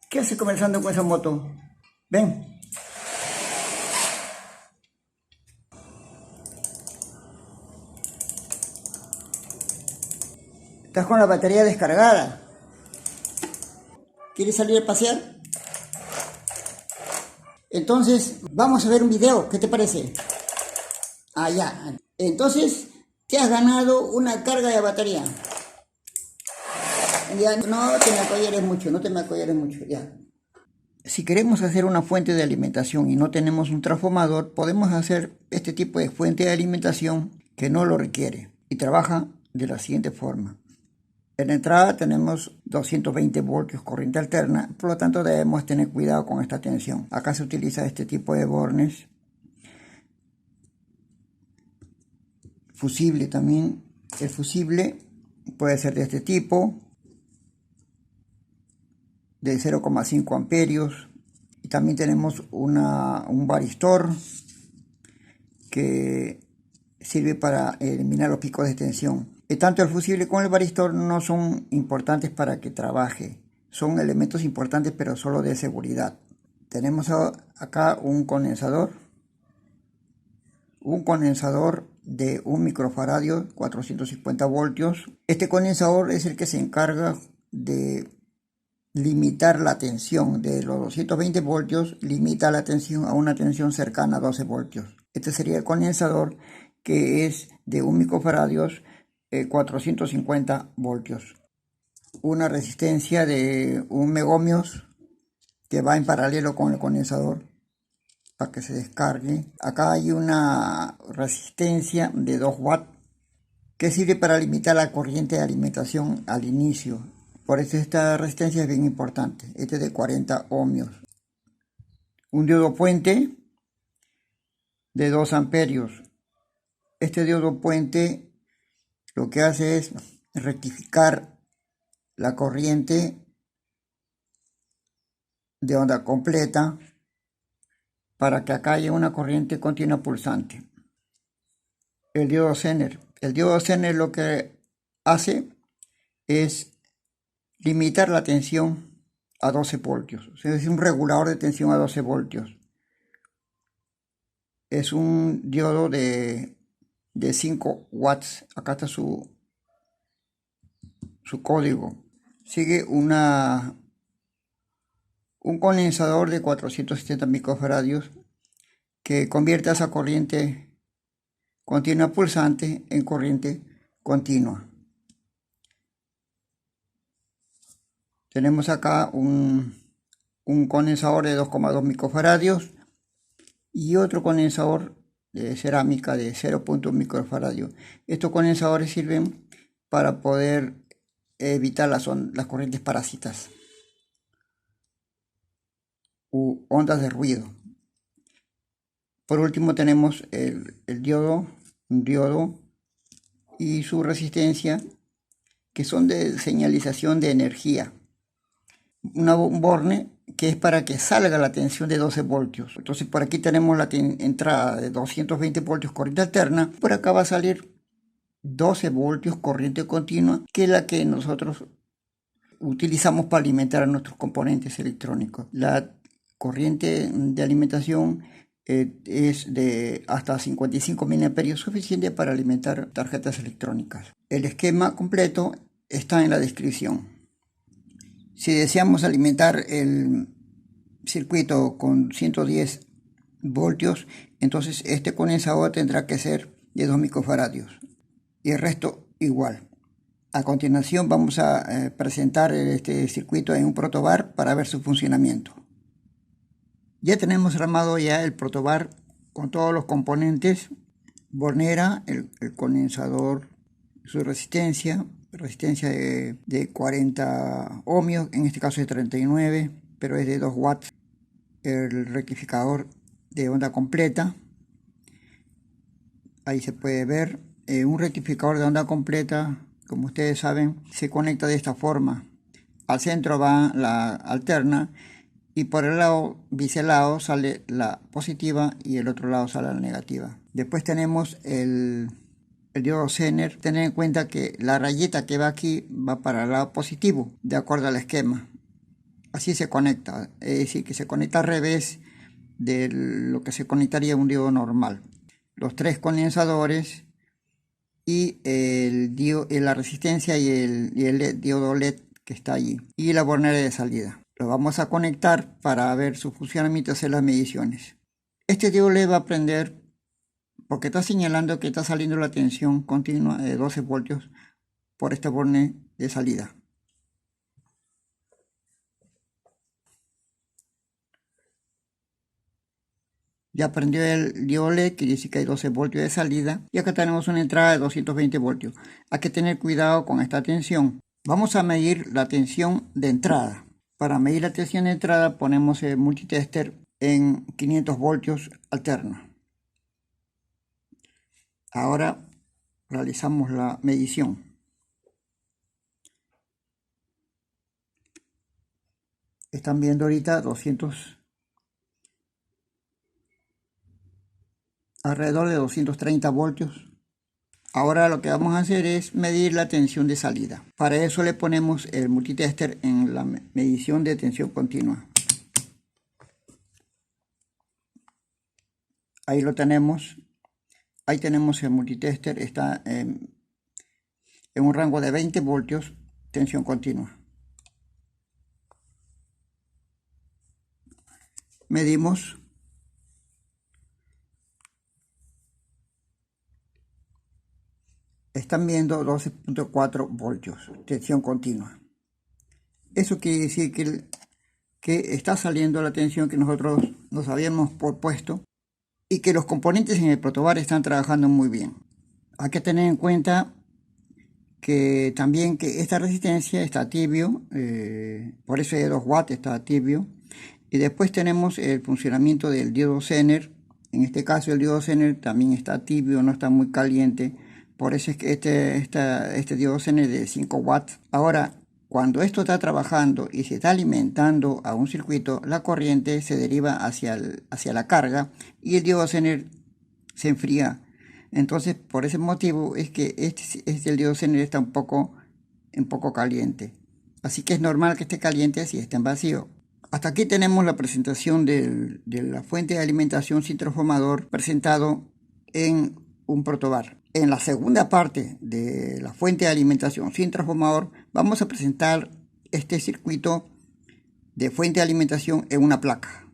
¿Qué hace conversando con esa moto? Ven. Estás con la batería descargada. ¿Quieres salir a pasear? Entonces, vamos a ver un video. ¿Qué te parece? Ah, ya. Entonces, te has ganado una carga de batería. Ya, no te me acolleres mucho, no te me acolleres mucho, ya. Si queremos hacer una fuente de alimentación y no tenemos un transformador, podemos hacer este tipo de fuente de alimentación que no lo requiere y trabaja de la siguiente forma. En la entrada tenemos 220 voltios corriente alterna, por lo tanto debemos tener cuidado con esta tensión. Acá se utiliza este tipo de bornes. Fusible también. El fusible puede ser de este tipo, de 0,5 amperios. Y también tenemos un varistor que sirve para eliminar los picos de tensión. Tanto el fusible como el varistor no son importantes para que trabaje. Son elementos importantes, pero solo de seguridad. Tenemos acá un condensador de 1 microfaradio, 450 voltios. Este condensador es el que se encarga de limitar la tensión de los 220 voltios, limita la tensión a una tensión cercana a 12 voltios. Este sería el condensador, que es de 1 microfaradio, 450 voltios. Una resistencia de 1 megohmios que va en paralelo con el condensador para que se descargue. Acá hay una resistencia de 2 watts que sirve para limitar la corriente de alimentación al inicio. Por eso esta resistencia es bien importante. Este es de 40 ohmios. Un diodo puente de 2 amperios. Este diodo puente lo que hace es rectificar la corriente de onda completa para que acá haya una corriente continua pulsante. El diodo Zener. El diodo Zener lo que hace es limitar la tensión a 12 voltios. O sea, es un regulador de tensión a 12 voltios. Es un diodo de 5 watts. Acá está su código. Sigue un condensador de 470 microfaradios que convierte esa corriente continua pulsante en corriente continua. Tenemos acá un condensador de 2,2 microfaradios y otro condensador de cerámica de 0,1 microfaradios. Estos condensadores sirven para poder evitar las corrientes parásitas u ondas de ruido. Por último tenemos un diodo y su resistencia, que son de señalización de energía. Un borne que es para que salga la tensión de 12 voltios. Entonces por aquí tenemos la entrada de 220 voltios corriente alterna. Por acá va a salir 12 voltios corriente continua, que es la que nosotros utilizamos para alimentar a nuestros componentes electrónicos. La corriente de alimentación es de hasta 55 miliamperios, suficiente para alimentar tarjetas electrónicas. El esquema completo está en la descripción. Si deseamos alimentar el circuito con 110 voltios, entonces este condensador tendrá que ser de 2 microfaradios y el resto igual. A continuación vamos a presentar este circuito en un protobar para ver su funcionamiento. Ya tenemos armado el protobar con todos los componentes: bornera, el condensador, su resistencia de 40 ohmios, en este caso de 39, pero es de 2 watts, el rectificador de onda completa. Ahí se puede ver un rectificador de onda completa. Como ustedes saben, se conecta de esta forma. Al centro va la alterna y por el lado biselado sale la positiva y el otro lado sale la negativa. Después tenemos el diodo Zener. Tener en cuenta que la rayita que va aquí va para el lado positivo, de acuerdo al esquema. Así se conecta, es decir, que se conecta al revés de lo que se conectaría un diodo normal. Los tres condensadores y la resistencia y el diodo LED que está allí, y la bornera de salida. Lo vamos a conectar para ver su funcionamiento y hacer las mediciones. Este diodo LED va a prender porque está señalando que está saliendo la tensión continua de 12 voltios por este borne de salida. Ya prendió el diodo LED, que dice que hay 12 voltios de salida, y acá tenemos una entrada de 220 voltios. Hay que tener cuidado con esta tensión. Vamos a medir la tensión de entrada. Para medir la tensión de entrada ponemos el multitester en 500 voltios alterno. Ahora realizamos la medición. Están viendo ahorita alrededor de 230 voltios. Ahora lo que vamos a hacer es medir la tensión de salida. Para eso le ponemos el multitester en la medición de tensión continua. Ahí lo tenemos. Ahí tenemos el multitester, está en un rango de 20 voltios, tensión continua. Medimos. Están viendo 12.4 voltios, tensión continua. Eso quiere decir que está saliendo la tensión que nosotros nos habíamos propuesto y que los componentes en el protobar están trabajando muy bien. Hay que tener en cuenta que también que esta resistencia está tibio, por eso de 2 watts está tibio. Y después tenemos el funcionamiento del diodo Zener. En este caso el diodo Zener también está tibio, no está muy caliente. Por eso es que este diodo Zener de 5 watts. Ahora, cuando esto está trabajando y se está alimentando a un circuito, la corriente se deriva hacia la carga y el diodo Zener se enfría. Entonces, por ese motivo es que el diodo Zener está un poco caliente. Así que es normal que esté caliente si está en vacío. Hasta aquí tenemos la presentación de la fuente de alimentación sin transformador presentado en un protobar. En la segunda parte de la fuente de alimentación sin transformador vamos a presentar este circuito de fuente de alimentación en una placa.